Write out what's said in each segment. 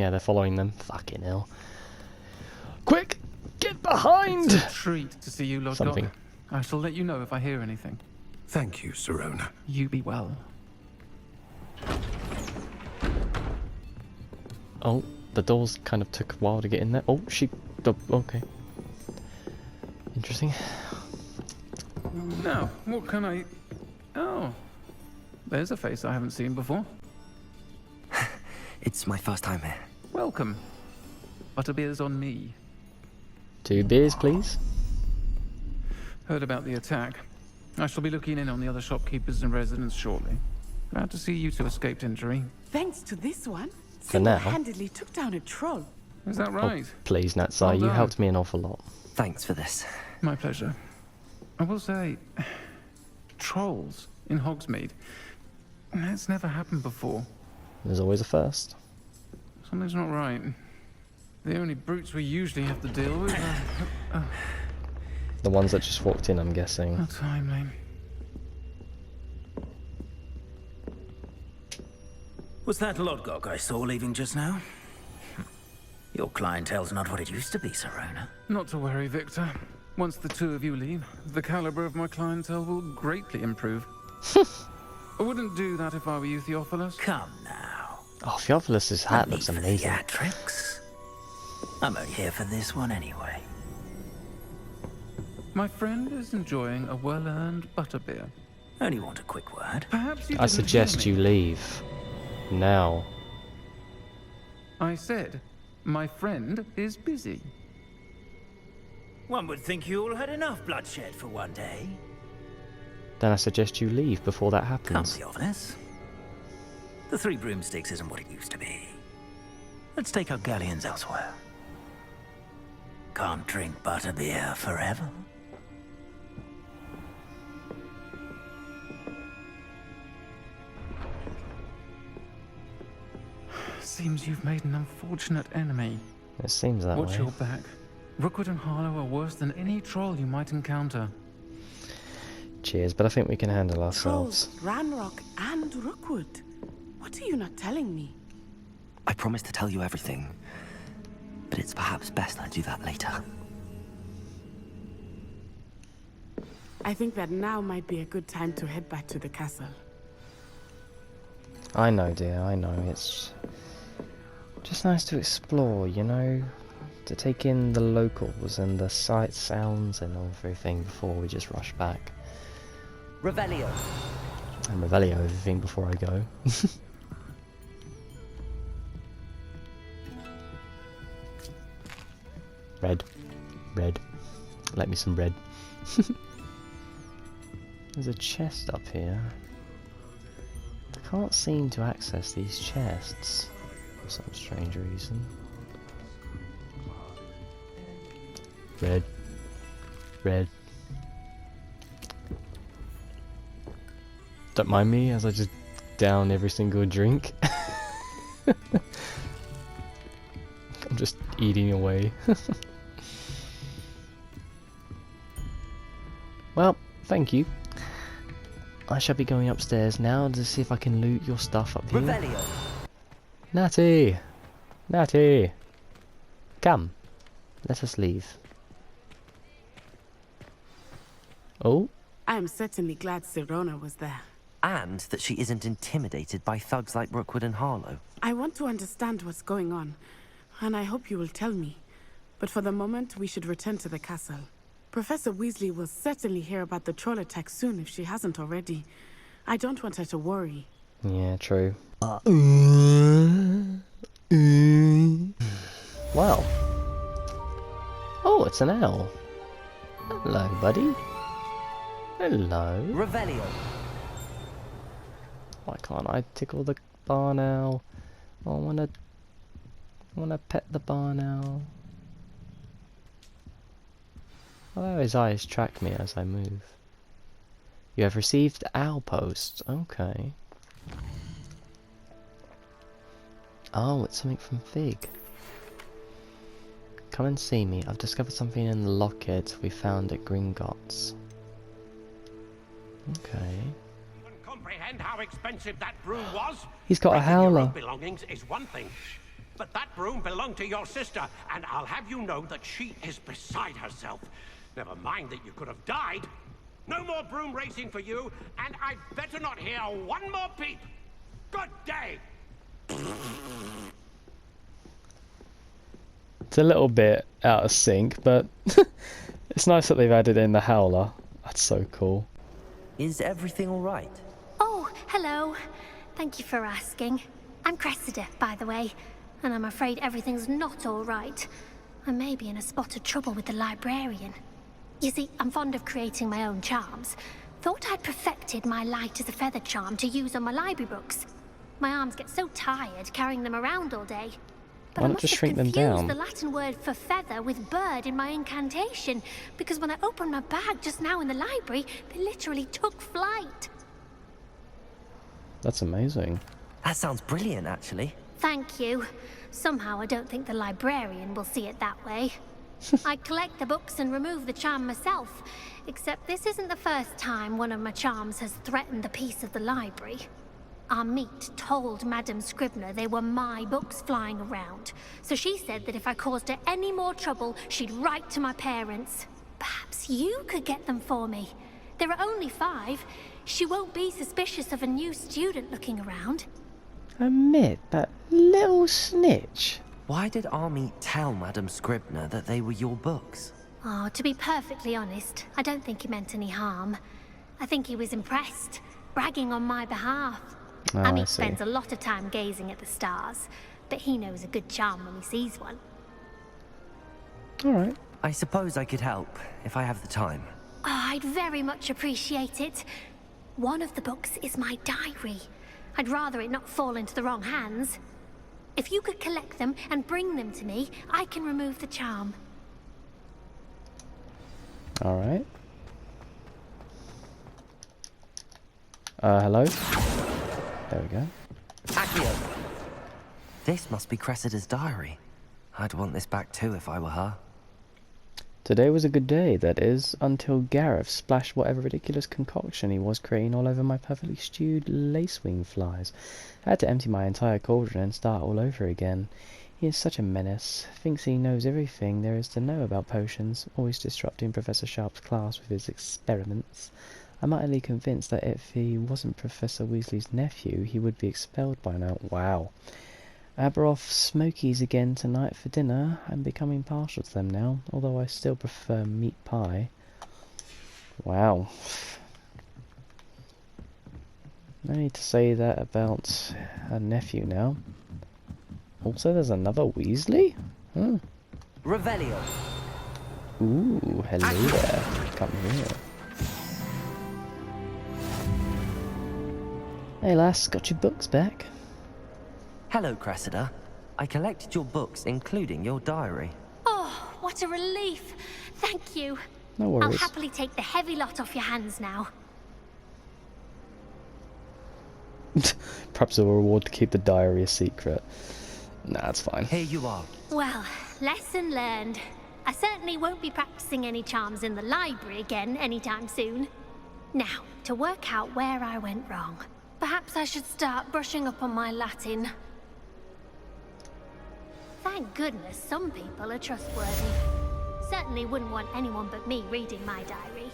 Yeah, they're following them. Fucking hell. Quick! Get behind! It's a treat to see you, Lord Something. God. I shall let you know if I hear anything. Thank you, Sirona. You be well. Oh, the doors kind of took a while to get in there. Oh, okay. Interesting. Now, what can I... Oh, there's a face I haven't seen before. It's my first time here. Welcome. Butterbeer's on me. 2 beers, please. Heard about the attack. I shall be looking in on the other shopkeepers and residents shortly. Glad to see you two escaped injury. Thanks to this one, For now. single-handedly took down a troll. Is that right? Oh, please, Natsai, Well you done. helped me an awful lot. Thanks for this. My pleasure. I will say, trolls in Hogsmeade. That's never happened before. There's always a first. Something's not right. The only brutes we usually have to deal with are... The ones that just walked in, I'm guessing. How timely. Was that Lodgok I saw leaving just now? Your clientele's not what it used to be, Sirona. Not to worry, Victor. Once the two of you leave, the caliber of my clientele will greatly improve. I wouldn't do that if I were you, Theophilus. Come now. Oh, Theophilus' hat looks No need for amazing. theatrics. I'm only here for this one anyway. My friend is enjoying a well-earned butterbeer. Only want a quick word. Perhaps you I didn't suggest hear you me. leave. Now. I said, my friend is busy. One would think you all had enough bloodshed for one day. Then I suggest you leave before that Come, happens. Theophilus. The Three Broomsticks isn't what it used to be. Let's take our galleons elsewhere. Can't drink butterbeer forever. Seems you've made an unfortunate enemy. It seems that Watch way. your back. Rookwood and Harlow are worse than any troll you might encounter. Cheers, but I think we can handle ourselves. Trolls, Ranrock, and Rookwood. What are you not telling me? I promised to tell you everything, but it's perhaps best I do that later. I think that now might be a good time to head back to the castle. I know, dear, I know. It's just nice to explore, you know? To take in the locals and the sights, sounds, and everything before we just rush back. Revelio. And Revelio everything before I go. Red. Red. Let me some red. There's a chest up here. I can't seem to access these chests for some strange reason. Red. Red. Don't mind me as I just down every single drink. I'm just eating away. Well, thank you. I shall be going upstairs now to see if I can loot your stuff up here. Revelio. Natty! Natty! Come. Let us leave. Oh? I am certainly glad Sirona was there. And that she isn't intimidated by thugs like Rookwood and Harlow. I want to understand what's going on, and I hope you will tell me. But for the moment, we should return to the castle. Professor Weasley will certainly hear about the troll attack soon if she hasn't already. I don't want her to worry. Yeah, true. Wow. Oh, it's an owl. Hello, buddy. Hello. Revelio. Why can't I tickle the barn owl? I wanna pet the barn owl. Although his eyes track me as I move. You have received owl posts. Okay. Oh, it's something from Fig. Come and see me. I've discovered something in the locket we found at Gringotts. Okay. Comprehend how expensive that brew was? He's got a Breaking your own howler. belongings is one thing, But that broom belonged to your sister, and I'll have you know that she is beside herself. Never mind that you could have died. No more broom racing for you, and I'd better not hear one more peep. Good day. It's a little bit out of sync, but it's nice that they've added in the howler. That's so cool. Is everything all right? Oh, hello. Thank you for asking. I'm Cressida, by the way, and I'm afraid everything's not all right. I may be in a spot of trouble with the librarian. You see, I'm fond of creating my own charms. Thought I'd perfected my light as a feather charm to use on my library books. My arms get so tired carrying them around all day. But Why I not must just have shrink them confused down? the Latin word for feather with bird in my incantation, because when I opened my bag just now in the library, they literally took flight. That's amazing. That sounds brilliant, actually. Thank you. Somehow I don't think the librarian will see it that way. I collect the books and remove the charm myself, except this isn't the first time one of my charms has threatened the peace of the library. Our meet told Madame Scribner they were my books flying around, so she said that if I caused her any more trouble, she'd write to my parents. Perhaps you could get them for me. There are only 5. She won't be suspicious of a new student looking around. Admit, that little snitch. Why did Army tell Madame Scribner that they were your books? Oh, to be perfectly honest, I don't think he meant any harm. I think he was impressed, bragging on my behalf. Oh, I Amit see. spends a lot of time gazing at the stars, but he knows a good charm when he sees one. Alright. I suppose I could help, if I have the time. Oh, I'd very much appreciate it. One of the books is my diary. I'd rather it not fall into the wrong hands. If you could collect them and bring them to me, I can remove the charm. Alright. Hello? There we go. Accio! This must be Cressida's diary. I'd want this back too if I were her. Today was a good day, that is, until Gareth splashed whatever ridiculous concoction he was creating all over my perfectly stewed lacewing flies. I had to empty my entire cauldron and start all over again. He is such a menace. Thinks he knows everything there is to know about potions, always disrupting Professor Sharp's class with his experiments. I'm utterly convinced that if he wasn't Professor Weasley's nephew, he would be expelled by now. Wow. Aberoff Smokies again tonight for dinner. I'm becoming partial to them now, although I still prefer meat pie. Wow. No need to say that about her nephew now. Also, there's another Weasley? Hmm. Revelio! Ooh, hello there. Come here. Hey lass, got your books back? Hello, Cressida. I collected your books, including your diary. Oh, what a relief. Thank you. No I'll worries. happily take the heavy lot off your hands now. Perhaps a reward to keep the diary a secret. Nah, it's fine. Here you are. Well, lesson learned. I certainly won't be practicing any charms in the library again anytime soon. Now, to work out where I went wrong. Perhaps I should start brushing up on my Latin. Thank goodness some people are trustworthy. Certainly wouldn't want anyone but me reading my diary.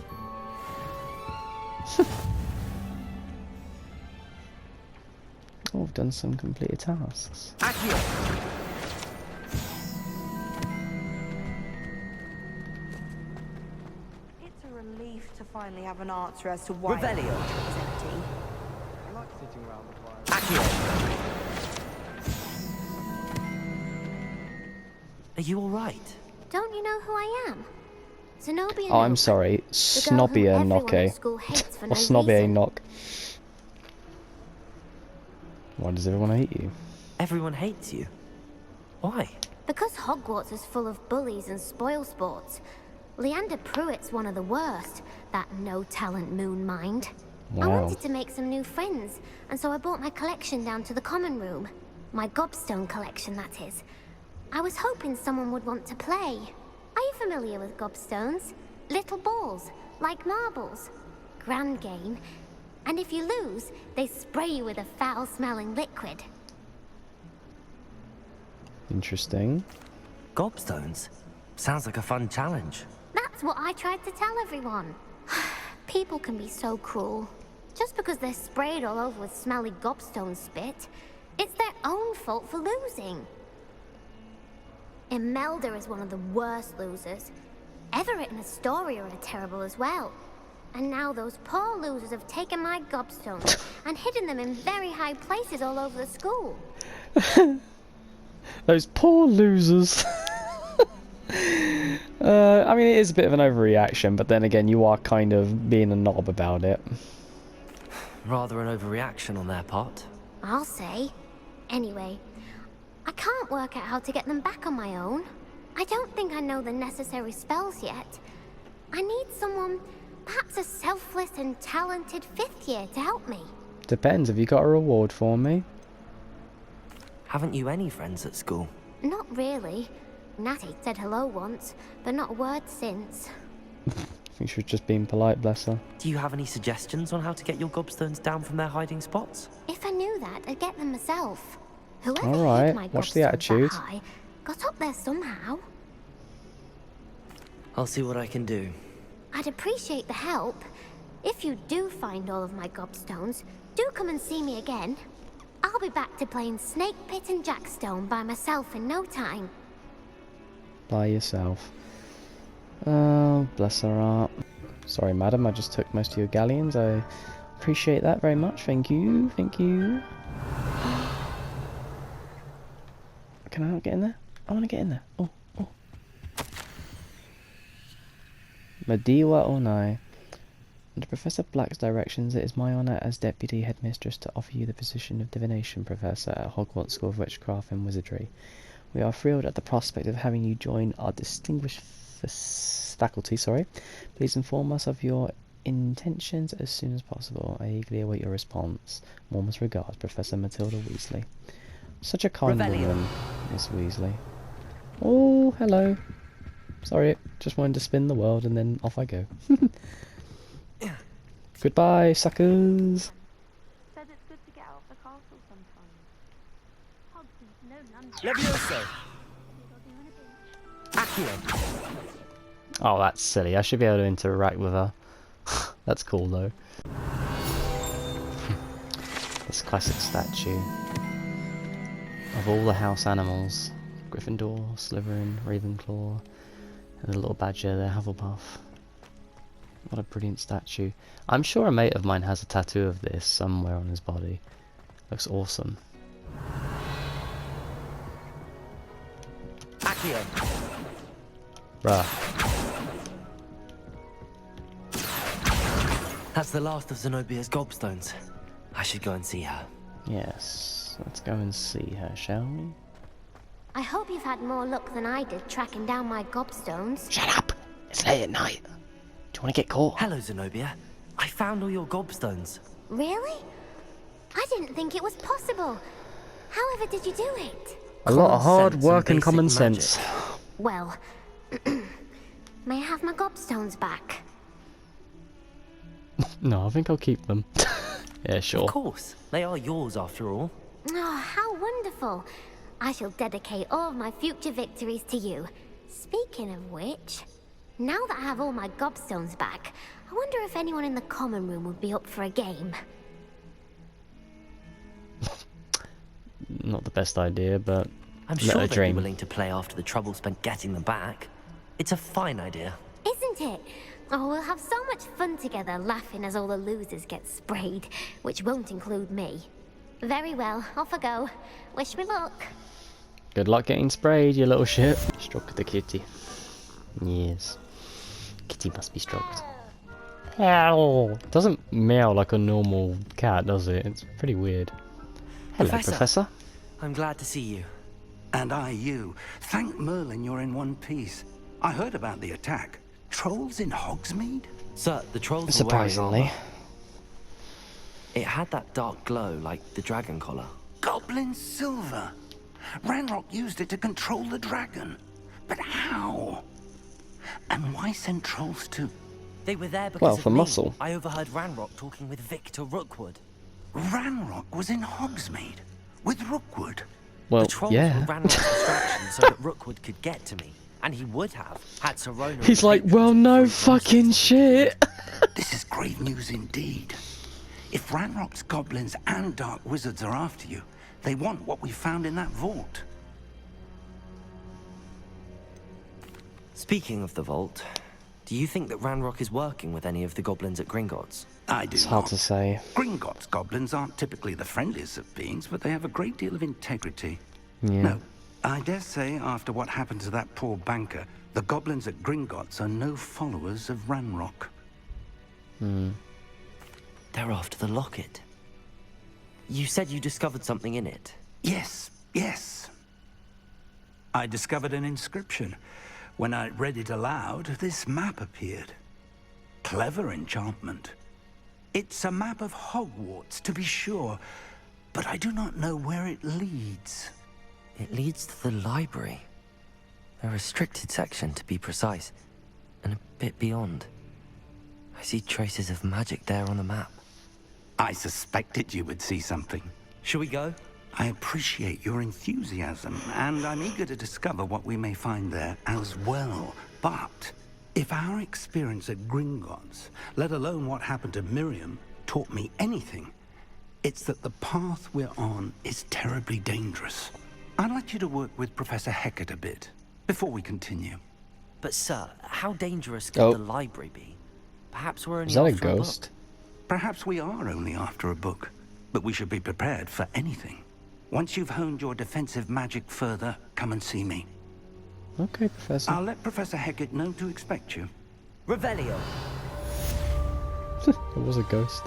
Oh, I've done some completed tasks. Accio! It's a relief to finally have an answer as to why Revelio! it's empty. Accio! Are you alright? Don't you know who I am? Zenobia Oh, I'm Nook, sorry. the girl whom Snobbia everyone Nock. at school hates for Or no Snobbia reason. Nock. Why does everyone hate you? Everyone hates you. Why? Because Hogwarts is full of bullies and spoilsports. Leander Pruitt's one of the worst, that no-talent moon mind. I Wow. wanted to make some new friends, and so I brought my collection down to the common room. My gobstone collection, that is. I was hoping someone would want to play. Are you familiar with gobstones? Little balls, like marbles. Grand game. And if you lose, they spray you with a foul-smelling liquid. Interesting. Gobstones? Sounds like a fun challenge. That's what I tried to tell everyone. People can be so cruel. Just because they're sprayed all over with smelly gobstone spit, it's their own fault for losing. Imelda is one of the worst losers. Everett and Astoria are terrible as well. And now those poor losers have taken my gobstones and hidden them in very high places all over the school. Those poor losers. I mean, it is a bit of an overreaction, but then again, you are kind of being a knob about it. Rather an overreaction on their part. I'll say. Anyway, I can't work out how to get them back on my own. I don't think I know the necessary spells yet. I need someone, perhaps a selfless and talented 5th year to help me. Depends, have you got a reward for me? Haven't you any friends at school? Not really. Natty said hello once, but not a word since. I think she was just being polite, bless her. Do you have any suggestions on how to get your gobstones down from their hiding spots? If I knew that, I'd get them myself. Whoever Alright, hid my watch the gobstones attitude. that high got up there somehow. I'll see what I can do. I'd appreciate the help. If you do find all of my gobstones, do come and see me again. I'll be back to playing Snake Pit and Jackstone by myself in no time. By yourself. Oh, bless her heart. Sorry, madam, I just took most of your galleons. I appreciate that very much. Thank you, thank you. Can I not get in there? I want to get in there. Oh, oh. Madiwa Onai. Under Professor Black's directions, it is my honour as Deputy Headmistress to offer you the position of Divination Professor at Hogwarts School of Witchcraft and Wizardry. We are thrilled at the prospect of having you join our distinguished faculty. Please inform us of your intentions as soon as possible. I eagerly await your response. Warmest regards, Professor Matilda Weasley. Such a kind woman, Miss Weasley. Oh, hello. Sorry, just wanted to spin the world and then off I go. Goodbye, suckers. Said it's good to get out of the castle sometimes. No London. Levioso! Accio! Oh, that's silly. I should be able to interact with her. That's cool, though. This classic statue of all the house animals. Gryffindor, Slytherin, Ravenclaw, and the little badger there, Hufflepuff. What a brilliant statue. I'm sure a mate of mine has a tattoo of this somewhere on his body. Looks awesome. Accio! Bruh. That's the last of Zenobia's gobstones. I should go and see her. Yes, let's go and see her, shall we? I hope you've had more luck than I did tracking down my gobstones. Shut up! It's late at night. Do you want to get caught? Hello, Zenobia. I found all your gobstones. Really? I didn't think it was possible. However did you do it? A lot of hard sense work and basic common magic. sense. Well, may I have my gobstones back? No, I think I'll keep them. Yeah, sure. Of course. They are yours after all. Oh, how wonderful. I shall dedicate all of my future victories to you. Speaking of which, now that I have all my gobstones back, I wonder if anyone in the common room would be up for a game. Not the best idea, but I'm let sure her they'd dream. be willing to play after the trouble spent getting them back. It's a fine idea. Isn't it? Oh, we'll have so much fun together laughing as all the losers get sprayed, which won't include me. Very well, off I go. Wish me luck. Good luck getting sprayed, you little shit. Stroke the kitty. Yes. Kitty must be stroked. Ow! Doesn't meow like a normal cat, does it? It's pretty weird. Hello, Professor. I'm glad to see you. And I you. Thank Merlin you're in one piece. I heard about the attack. Trolls in Hogsmeade? Sir, the trolls were Surprisingly. wearing armor. It had that dark glow like the dragon collar. Goblin silver. Ranrock used it to control the dragon. But how? And why send trolls to... They were there because Well, of for me. muscle. I overheard Ranrock talking with Victor Rookwood. Ranrock was in Hogsmeade with Rookwood. Well, the trolls yeah. were Ranrock's distraction so that Rookwood could get to me. And he would have, had Serona... He's like, well, no fucking shit. This is grave news indeed. If Ranrock's goblins and dark wizards are after you, they want what we found in that vault. Speaking of the vault, do you think that Ranrock is working with any of the goblins at Gringotts? I do It's not. hard to say. Gringotts goblins aren't typically the friendliest of beings, but they have a great deal of integrity. Yeah. No, I dare say after what happened to that poor banker, the goblins at Gringotts are no followers of Ranrock. They're after the locket. You said you discovered something in it. Yes, yes. I discovered an inscription. When I read it aloud, this map appeared. Clever enchantment. It's a map of Hogwarts, to be sure, but I do not know where it leads. It leads to the library. A restricted section, to be precise, and a bit beyond. I see traces of magic there on the map. I suspected you would see something. Shall we go? I appreciate your enthusiasm, and I'm eager to discover what we may find there as well. But if our experience at Gringotts, let alone what happened to Miriam, taught me anything, it's that the path we're on is terribly dangerous. I'd like you to work with Professor Hecat a bit before we continue. But sir, how dangerous could Oh. the library be? Perhaps we're only Is that a after ghost? book. Perhaps we are only after a book, but we should be prepared for anything. Once you've honed your defensive magic further, come and see me. Okay, Professor. I'll let Professor Hecat know to expect you. Revelio. It was a ghost.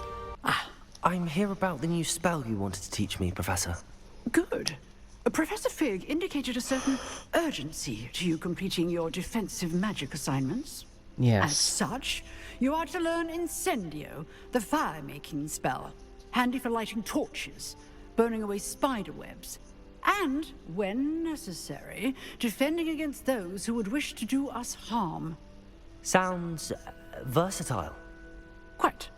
I'm here about the new spell you wanted to teach me, Professor. Good. Professor Fig indicated a certain urgency to you completing your defensive magic assignments. As Yes. such, you are to learn Incendio, the fire-making spell, handy for lighting torches, burning away spider webs, and, when necessary, defending against those who would wish to do us harm. Sounds versatile. Quite.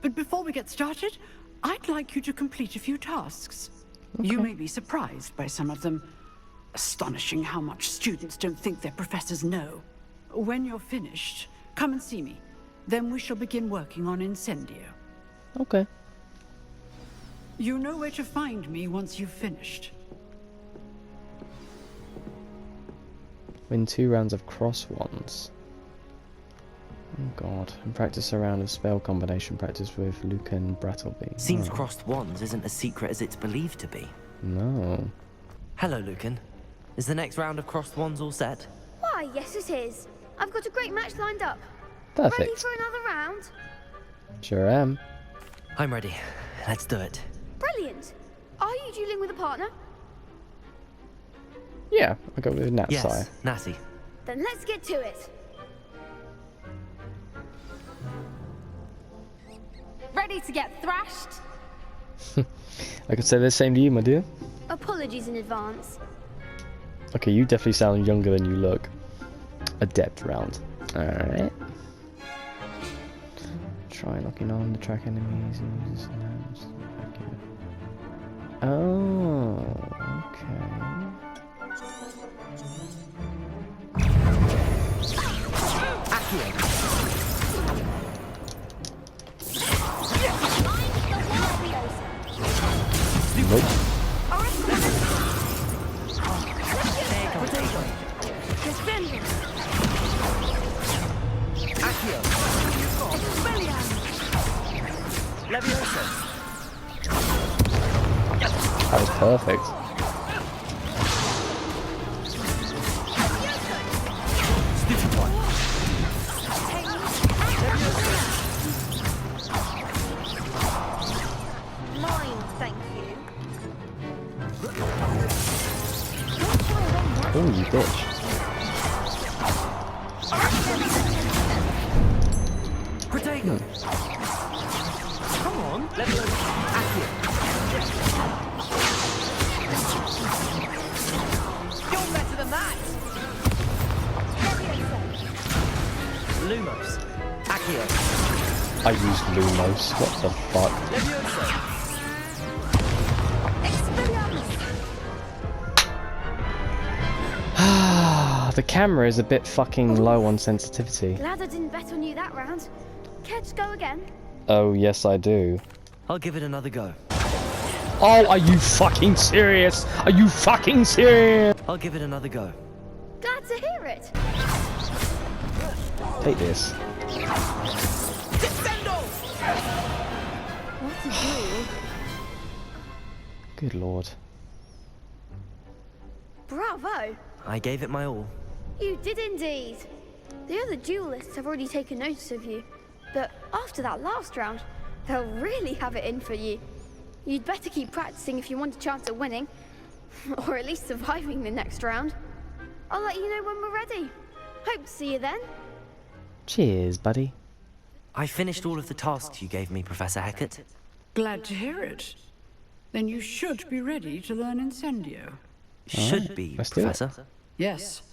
But before we get started, I'd like you to complete a few tasks. You may be surprised by some of them. Astonishing how much students don't think their professors know. When you're finished, come and see me. Then we shall begin working on Incendio. Okay. You know where to find me once you've finished. Win 2 rounds of cross ones. Oh god. And practice a round of spell combination practice with Lucan Brattleby. Seems Oh. crossed wands isn't as secret as it's believed to be. No. Hello, Lucan. Is the next round of crossed wands all set? Why, yes it is. I've got a great match lined up. Perfect. Ready for another round? Sure am. I'm ready. Let's do it. Brilliant. Are you dueling with a partner? Yeah, I got with Natsai. Yes, Natty. Then let's get to it. Ready to get thrashed? I could say the same to you, my dear. Apologies in advance. Okay, you definitely sound younger than you look. Adept round. Alright. Try knocking on the track enemies. Oh, okay. Nope. That was perfect. Mine, thank you. Oh, you bitch. Protego. Come on. Level You're better than that. Lumos. Accio. I used Lumos. What the fuck? Levioso. The camera is a bit fucking low on sensitivity. Glad I didn't bet on you that round. Care to go again? Oh, yes I do. I'll give it another go. Oh, are you fucking serious? Are you fucking serious? I'll give it another go. Glad to hear it. Take this. What a duel. Good lord. Bravo. I gave it my all. You did indeed. The other duelists have already taken notice of you, but after that last round, they'll really have it in for you. You'd better keep practicing if you want a chance at winning, or at least surviving the next round. I'll let you know when we're ready. Hope to see you then. Cheers, buddy. I finished all of the tasks you gave me, Professor Hecat. Glad to hear it. Then you should be ready to learn Incendio. Should be, let's do it. Professor. Yes.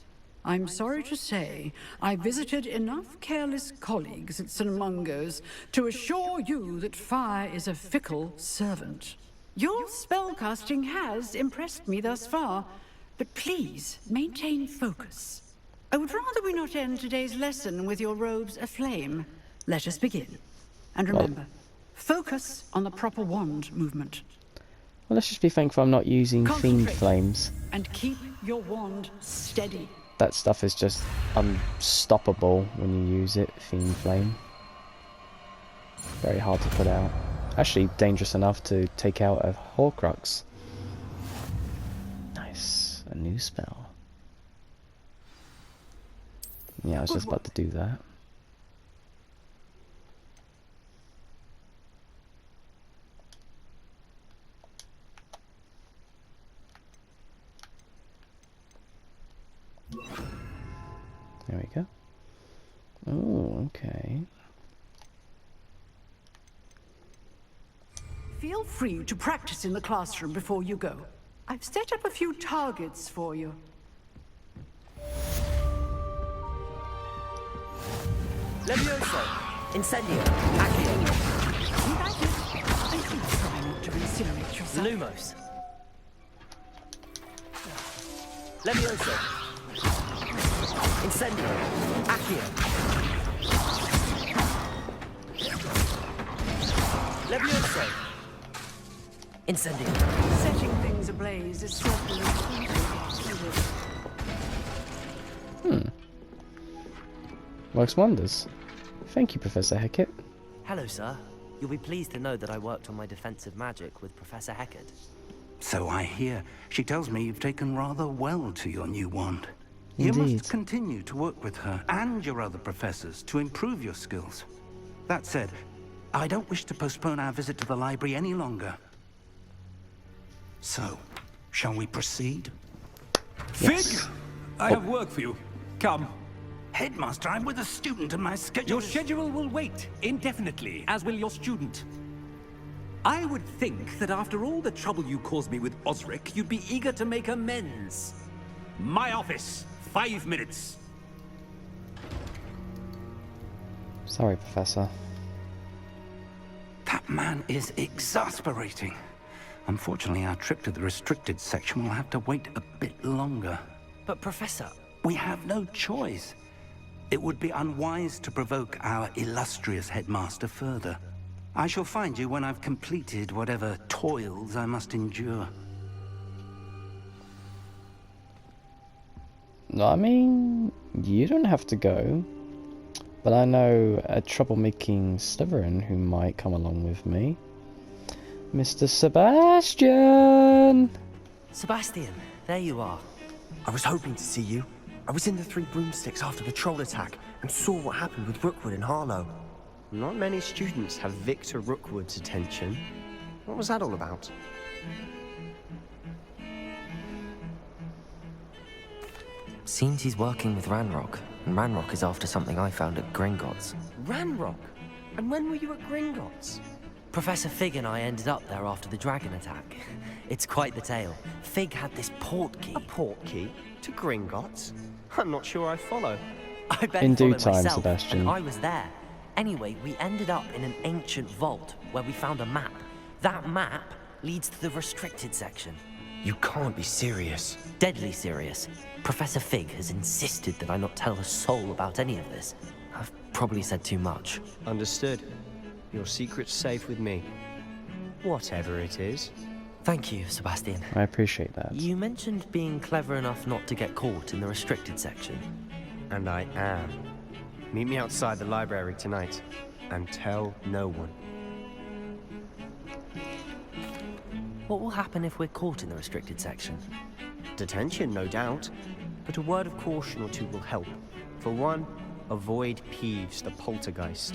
I'm sorry to say, I visited enough careless colleagues at St. Mungo's to assure you that fire is a fickle servant. Your spellcasting has impressed me thus far, but please maintain focus. I would rather we not end today's lesson with your robes aflame. Let us begin. And remember, focus on the proper wand movement. Well, let's just be thankful I'm not using fiend Concentrate. flames. And keep your wand steady. That stuff is just unstoppable when you use it, fiend flame. Very hard to put out. Actually, dangerous enough to take out a Horcrux. Nice, a new spell. Yeah, I was just about to do that. There we go. Oh, okay. Feel free to practice in the classroom before you go. I've set up a few targets for you. Levioso! Incendio! Accio! And please try not to incinerate yourself. Lumos! Levioso! Incendio! Accio! Levioso! Incendio! Setting things ablaze is certainly easy. Works wonders. Thank you, Professor Hecat. Hello, sir. You'll be pleased to know that I worked on my defensive magic with Professor Hecat. So I hear. She tells me you've taken rather well to your new wand. You Indeed. must continue to work with her and your other professors to improve your skills. That said, I don't wish to postpone our visit to the library any longer. So, shall we proceed? Fig! I have work for you. Come. Headmaster, I'm with a student and my schedule Your is- schedule will wait indefinitely, as will your student. I would think that after all the trouble you caused me with Osric, you'd be eager to make amends. My office, 5 minutes. Sorry, Professor. That man is exasperating. Unfortunately, our trip to the restricted section will have to wait a bit longer. But, Professor... We have no choice. It would be unwise to provoke our illustrious headmaster further. I shall find you when I've completed whatever toils I must endure. No, I mean, you don't have to go. But I know a troublemaking Slytherin who might come along with me. Mr. Sebastian! Sebastian, there you are. I was hoping to see you. I was in the Three Broomsticks after the troll attack and saw what happened with Rookwood and Harlow. Not many students have Victor Rookwood's attention. What was that all about? Seems he's working with Ranrock, and Ranrock is after something I found at Gringotts. Ranrock? And when were you at Gringotts? Professor Fig and I ended up there after the dragon attack. It's quite the tale. Fig had this port key. A port key? To Gringotts? I'm not sure I follow. I bet In due follow time, myself, Sebastian. and I was there. Anyway, we ended up in an ancient vault where we found a map. That map leads to the restricted section. You can't be serious. Deadly serious. Professor Fig has insisted that I not tell a soul about any of this. I've probably said too much. Understood. Your secret's safe with me. Whatever it is. Thank you, Sebastian. I appreciate that. You mentioned being clever enough not to get caught in the restricted section. And I am. Meet me outside the library tonight. And tell no one. What will happen if we're caught in the restricted section? Detention, no doubt. But a word of caution or two will help. For one, avoid Peeves, the poltergeist.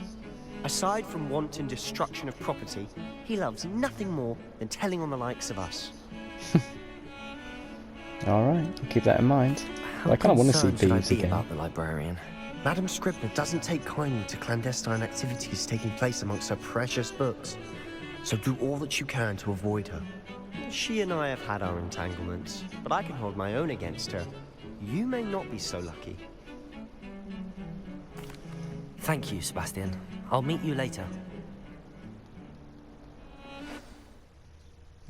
Aside from wanton destruction of property, he loves nothing more than telling on the likes of us. Alright, I'll keep that in mind. Well, I kind of want to see Peeves again. About the librarian? Madam Scribner doesn't take kindly to clandestine activities taking place amongst her precious books. So do all that you can to avoid her. She and I have had our entanglements, but I can hold my own against her. You may not be so lucky. Thank you, Sebastian. I'll meet you later.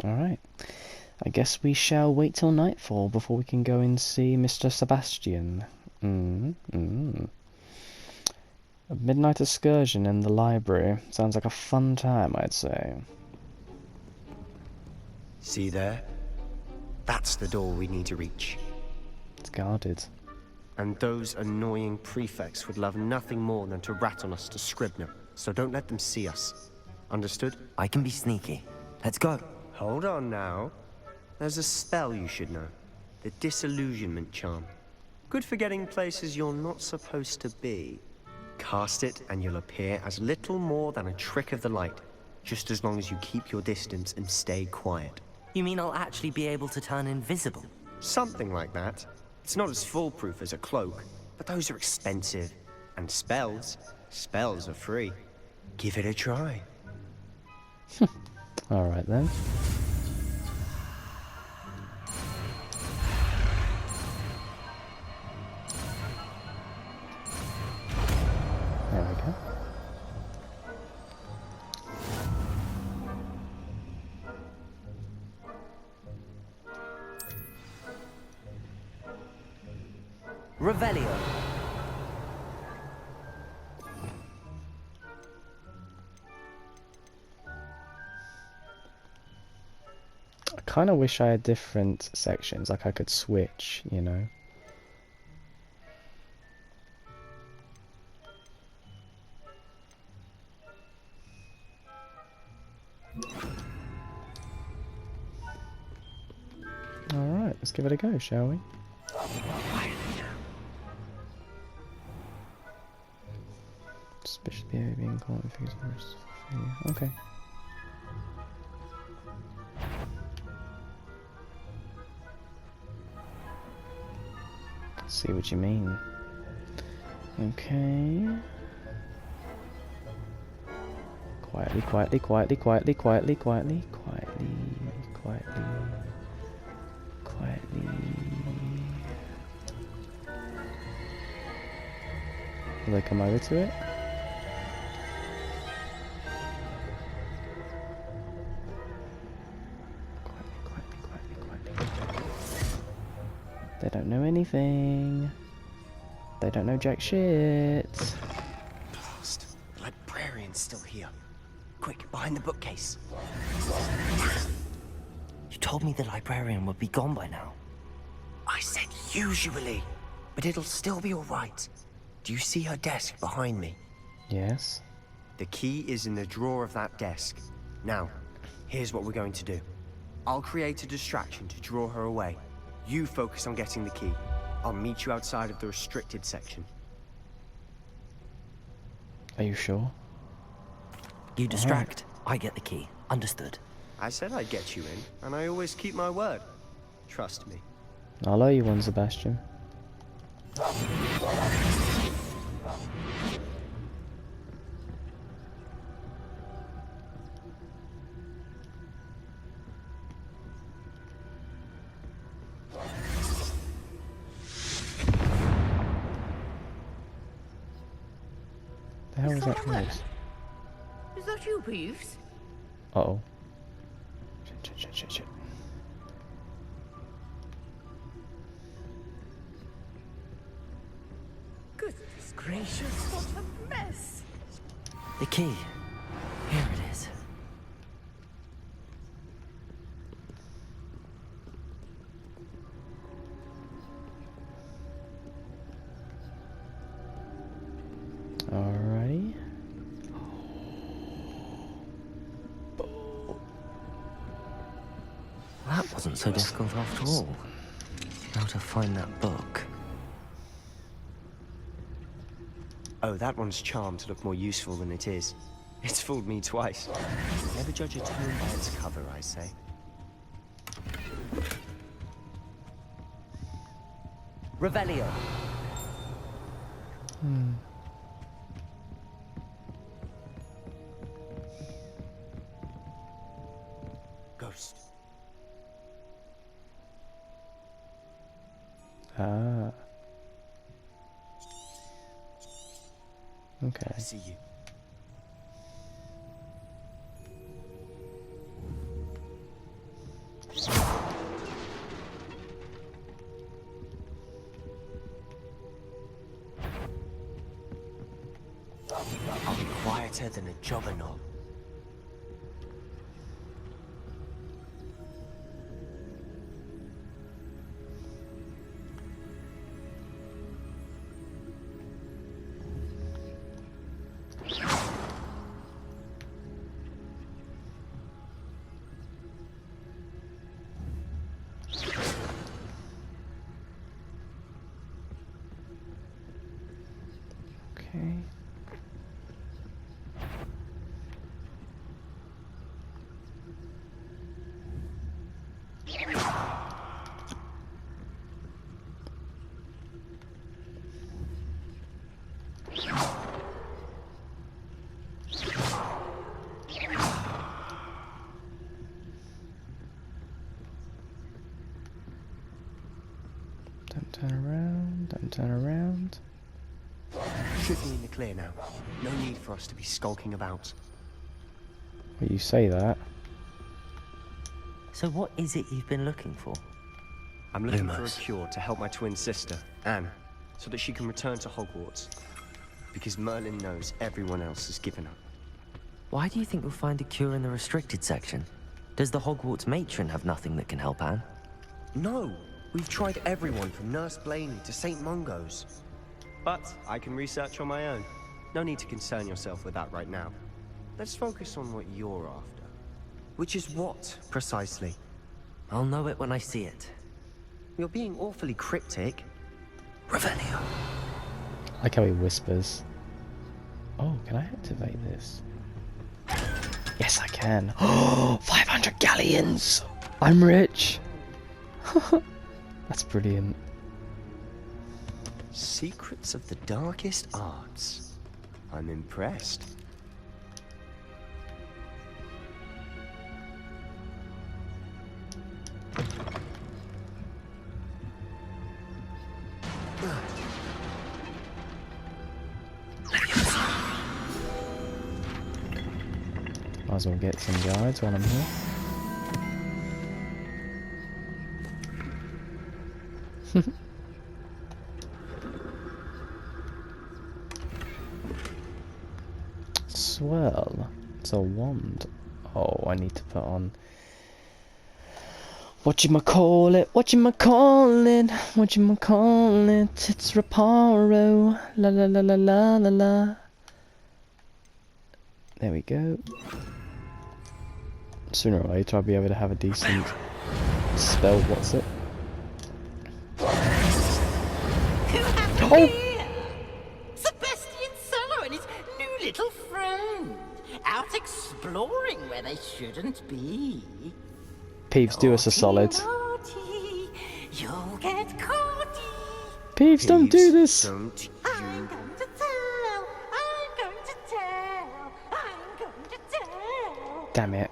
Alright. I guess we shall wait till nightfall before we can go and see Mr. Sebastian. A midnight excursion in the library. Sounds like a fun time, I'd say. See there? That's the door we need to reach. It's guarded. And those annoying prefects would love nothing more than to rat on us to Scribner, so don't let them see us. Understood? I can be sneaky. Let's go. Hold on now. There's a spell you should know. The disillusionment charm. Good for getting places you're not supposed to be. Cast it and you'll appear as little more than a trick of the light, just as long as you keep your distance and stay quiet. You mean I'll actually be able to turn invisible? Something like that. It's not as foolproof as a cloak, but those are expensive. And spells are free. Give it a try. Alright then. There we go. Revelio. I kind of wish I had different sections, like I could switch, you know. Alright, let's give it a go, shall we? Suspicious behavior being caught in figures of failure. Okay. See what you mean. Okay. Quietly, quietly, quietly, quietly, quietly, quietly, quietly, quietly, quietly. Will they come over to it? They don't know anything. They don't know jack shit. Blast. The librarian's still here. Quick, behind the bookcase. You told me the librarian would be gone by now. I said usually, but it'll still be all right. Do you see her desk behind me? Yes. The key is in the drawer of that desk. Now, here's what we're going to do. I'll create a distraction to draw her away. You focus on getting the key. I'll meet you outside of the restricted section. Are you sure? You distract, I get the key. Understood. I said I'd get you in, and I always keep my word. Trust me. I'll owe you one, Sebastian. The hell was that noise? Is that you, Peeves? Uh oh. Shit. Goodness gracious, what a mess! The key. Here it is. Alrighty. That wasn't so difficult after all. How to find that book. Oh, that one's charmed to look more useful than it is. It's fooled me twice. Never judge a tome by its cover, I say. Revelio. Ghost. Ah. Okay. I see you. I'll be quieter than a juggernaut. Okay. Don't turn around, don't turn around. Should be in the clear now. No need for us to be skulking about. Well, you say that. So what is it you've been looking for? I'm looking for a Lumos. cure to help my twin sister, Anne, so that she can return to Hogwarts. Because Merlin knows everyone else has given up. Why do you think you'll find a cure in the restricted section? Does the Hogwarts matron have nothing that can help Anne? No! We've tried everyone from Nurse Blainey to St. Mungo's. But I can research on my own. No need to concern yourself with that right now. Let's focus on what you're after. Which is what, precisely? I'll know it when I see it. You're being awfully cryptic. Revelio. I like how he whispers. Oh, can I activate this? Yes, I can. Oh, 500 galleons! I'm rich! That's brilliant. Secrets of the darkest arts. I'm impressed. Might as well get some guides while I'm here. Swell. It's a wand. Oh, I need to put on... Whatchamacallit? It's Reparo. La la la la la la la. There we go. Sooner or later I'll be able to have a decent spell. What's it? Oh! Sebastian Solo and his new little friend. Out exploring where they shouldn't be. Peeves, do us a solid. Naughty, you'll get caught. Peeves, don't do this! Don't I'm going to tell. I'm going to tell. I'm going to tell. Damn it.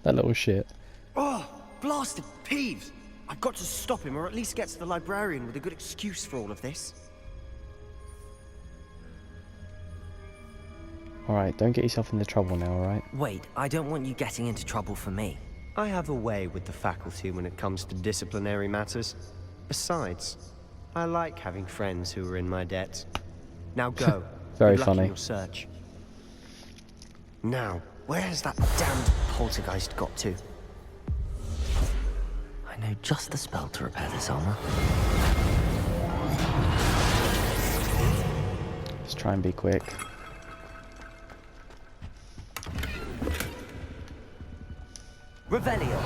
That little shit. Oh, blasted Peeves! I've got to stop him, or at least get to the librarian with a good excuse for all of this. Alright, don't get yourself into trouble now, alright? Wait, I don't want you getting into trouble for me. I have a way with the faculty when it comes to disciplinary matters. Besides, I like having friends who are in my debt. Now go. Very Good luck in funny. your search. Now, where has that damned poltergeist got to? I know just the spell to repair this armor. Let's try and be quick. Revelio.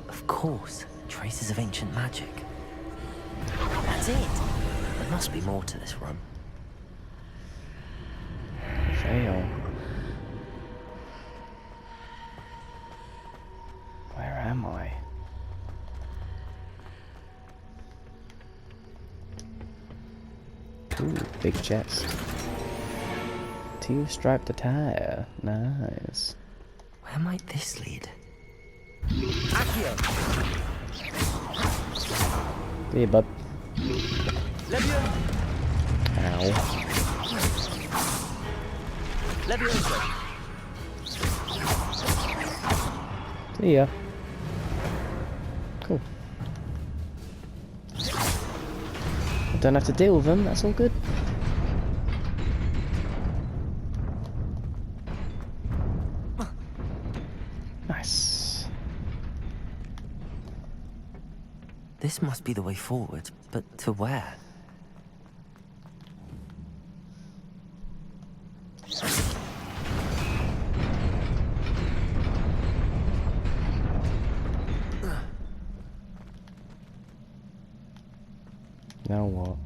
Of course, traces of ancient magic. That's it. There must be more to this room. Fail. Where am I? Ooh, big chest. Two-striped attire. Nice. Where might this lead? See you, bud. Ow. See ya. Cool. I don't have to deal with them, that's all good. Nice. This must be the way forward, but to where? Now what?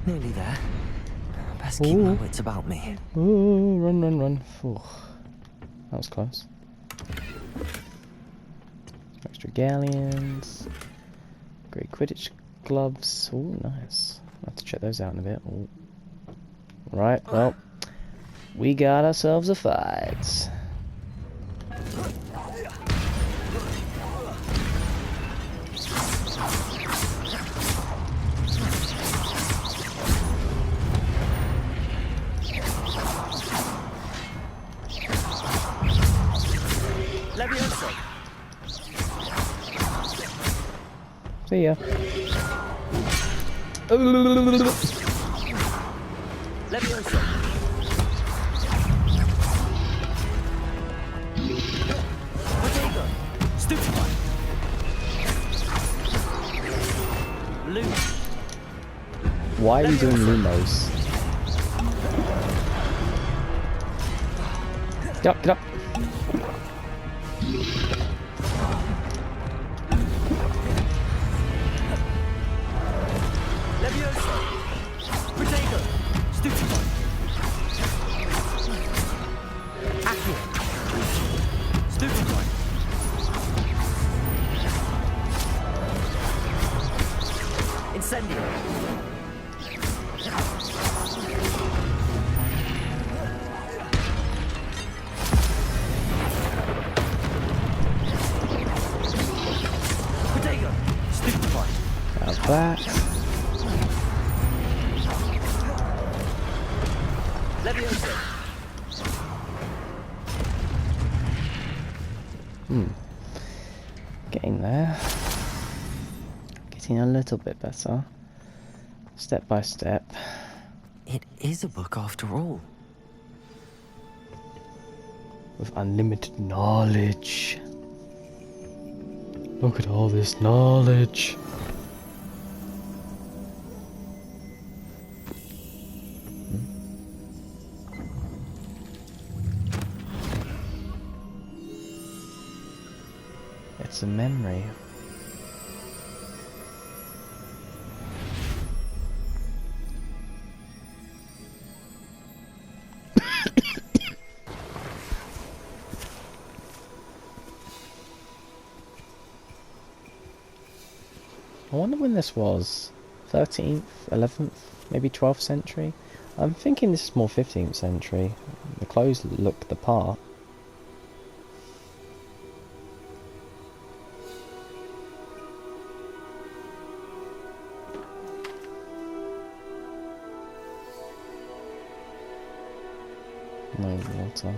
Nearly there. Best keep my wits about me. Ooh, run, run, run. Ooh. That was close. Extra galleons. Great Quidditch gloves. Oh, nice. I'll have to check those out in a bit. Ooh. Right, well, we got ourselves a fight. See ya. Why are you doing Lumos? Get up, get up. That. Getting there. Getting a little bit better. Step by step. It is a book after all. With unlimited knowledge. Look at all this knowledge. It's a memory. I wonder when this was. 13th, 11th, maybe 12th century? I'm thinking this is more 15th century. The clothes look the part. No water.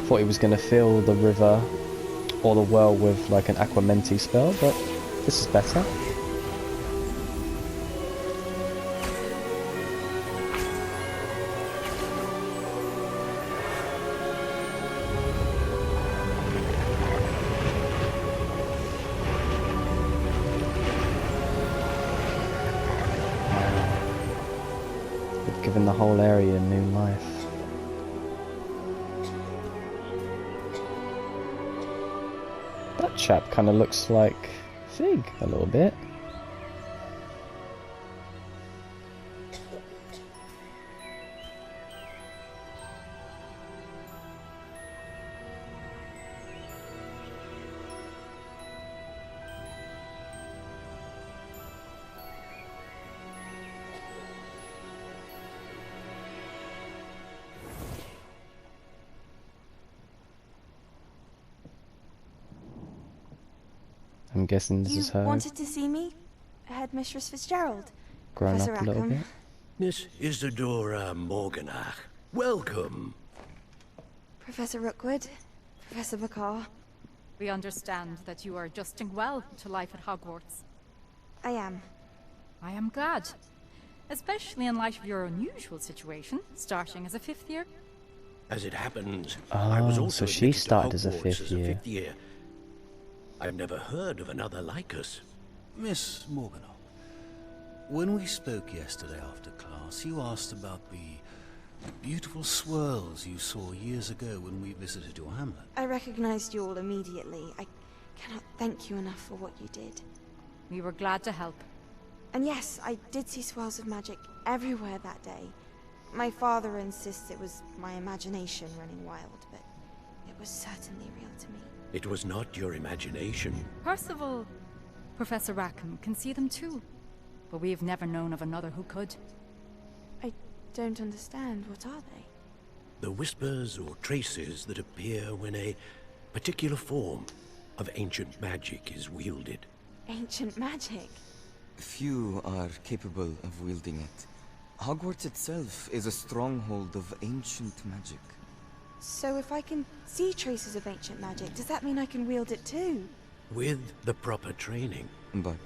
Thought he was going to fill the river or the well with like an aquamenti spell, but this is better. They've given the whole area new life. That chap kind of looks like Fig a little bit. I'm guessing this is her wanted to see me? Headmistress Fitzgerald? grown Professor up a little Rackham. bit. Miss Isadora Morganach, welcome. Professor Rookwood? Professor McCaw? We understand that you are adjusting well to life at Hogwarts. I am. I am glad. Especially in light of your unusual situation, starting as a 5th year. As it happens, I was also so she admitted to started as a Hogwarts fifth year. year. I've never heard of another like us. Miss Morganach, when we spoke yesterday after class, you asked about the beautiful swirls you saw years ago when we visited your hamlet. I recognized you all immediately. I cannot thank you enough for what you did. We were glad to help. And yes, I did see swirls of magic everywhere that day. My father insists it was my imagination running wild, but it was certainly real to me. It was not your imagination. Percival, Professor Rackham can see them too. But we have never known of another who could. I don't understand. What are they? The whispers or traces that appear when a particular form of ancient magic is wielded. Ancient magic? Few are capable of wielding it. Hogwarts itself is a stronghold of ancient magic. So if I can see traces of ancient magic, does that mean I can wield it too? With the proper training. But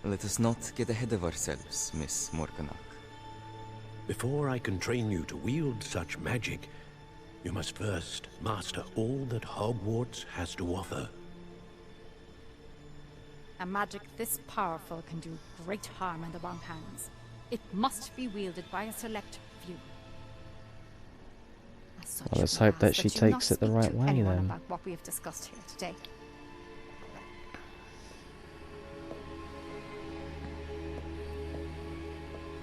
let us not get ahead of ourselves, Miss Morganach. Before I can train you to wield such magic, you must first master all that Hogwarts has to offer. A magic this powerful can do great harm in the wrong hands. It must be wielded by a select few. Well, let's hope that she takes it the right way then. About what we have discussed here today.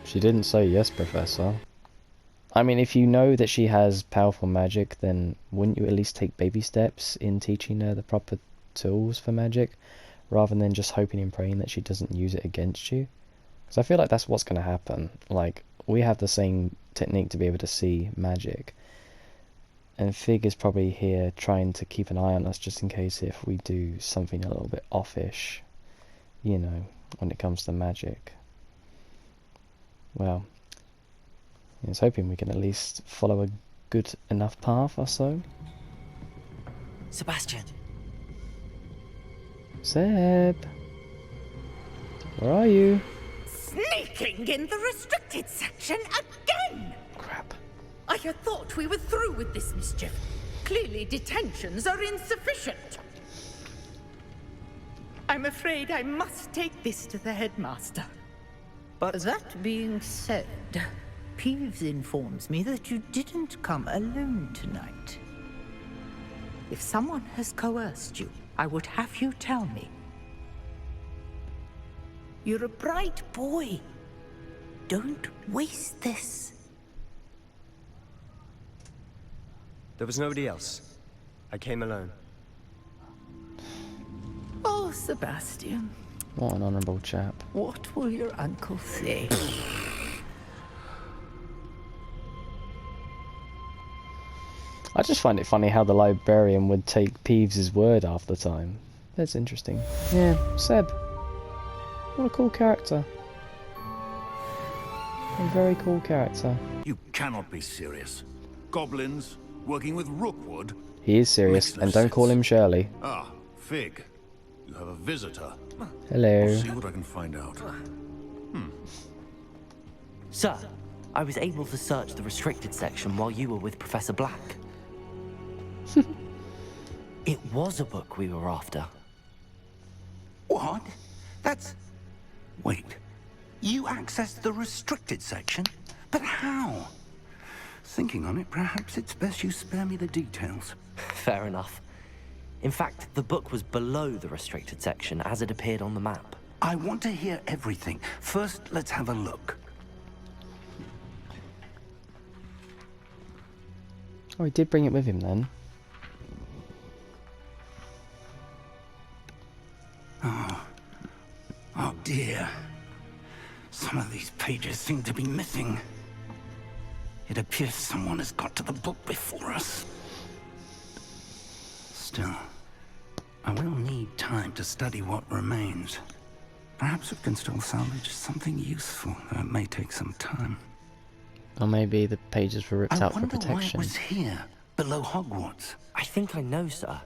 She didn't say yes, Professor. I mean, if you know that she has powerful magic, then wouldn't you at least take baby steps in teaching her the proper tools for magic, rather than just hoping and praying that she doesn't use it against you? Because I feel like that's what's going to happen. Like, we have the same technique to be able to see magic. And Fig is probably here trying to keep an eye on us just in case if we do something a little bit offish, you know, when it comes to magic. Well, I was hoping we can at least follow a good enough path or so. Sebastian! Seb! Where are you? Sneaking in the restricted section again! Crap. I had thought we were through with this mischief. Clearly detentions are insufficient. I'm afraid I must take this to the headmaster. But that being said, Peeves informs me that you didn't come alone tonight. If someone has coerced you, I would have you tell me. You're a bright boy. Don't waste this. There was nobody else. I came alone. Oh, Sebastian. What an honourable chap. What will your uncle say? I just find it funny how the librarian would take Peeves' word half the time. That's interesting. Yeah, Seb. What a cool character. A very cool character. You cannot be serious. Goblins working with Rookwood? He is serious, and don't call him Shirley. Ah, Fig. You have a visitor. Hello. I'll see what I can find out. Sir, I was able to search the restricted section while you were with Professor Black. It was a book we were after. What? That's... Wait. You accessed the restricted section? But how? Thinking on it, perhaps it's best you spare me the details. Fair enough. In fact, the book was below the restricted section as it appeared on the map. I want to hear everything. First, let's have a look. Oh, he did bring it with him then. Oh dear. Some of these pages seem to be missing. It appears someone has got to the book before us. Still, I will need time to study what remains. Perhaps we can still salvage something useful, though it may take some time. Or maybe the pages were ripped out for I wonder why it protection. was here, below Hogwarts. I think I know, sir.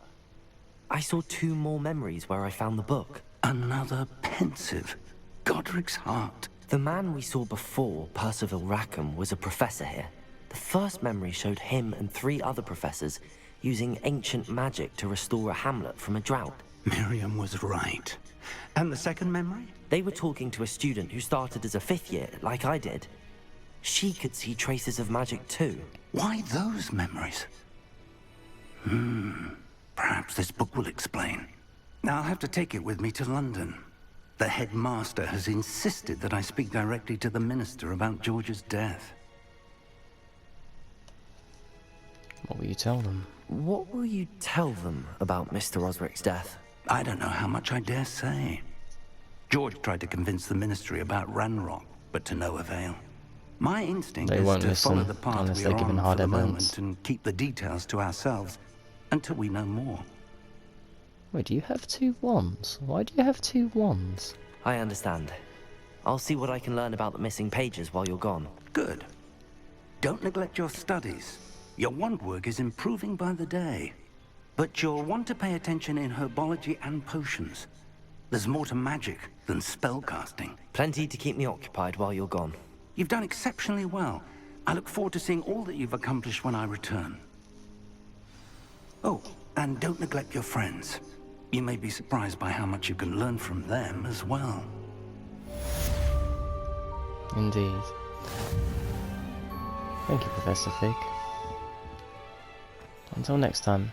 I saw 2 more memories where I found the book. Another pensive. Godric's heart. The man we saw before, Percival Rackham, was a professor here. The first memory showed him and 3 other professors using ancient magic to restore a hamlet from a drought. Miriam was right. And the second memory? They were talking to a student who started as a 5th year, like I did. She could see traces of magic too. Why those memories? Perhaps this book will explain. Now I'll have to take it with me to London. The headmaster has insisted that I speak directly to the minister about George's death. What will you tell them? What will you tell them about Mr. Osric's death? I don't know how much I dare say. George tried to convince the ministry about Ranrock, but to no avail. My instinct They is won't to listen follow the path unless we they're are given on hard for the evidence. moment and keep the details to ourselves until we know more. Wait, do you have 2 wands? Why do you have 2 wands? I understand. I'll see what I can learn about the missing pages while you're gone. Good. Don't neglect your studies. Your wand work is improving by the day. But you'll want to pay attention in herbology and potions. There's more to magic than spellcasting. Plenty to keep me occupied while you're gone. You've done exceptionally well. I look forward to seeing all that you've accomplished when I return. Oh, and don't neglect your friends. You may be surprised by how much you can learn from them as well. Indeed. Thank you, Professor Fig. Until next time.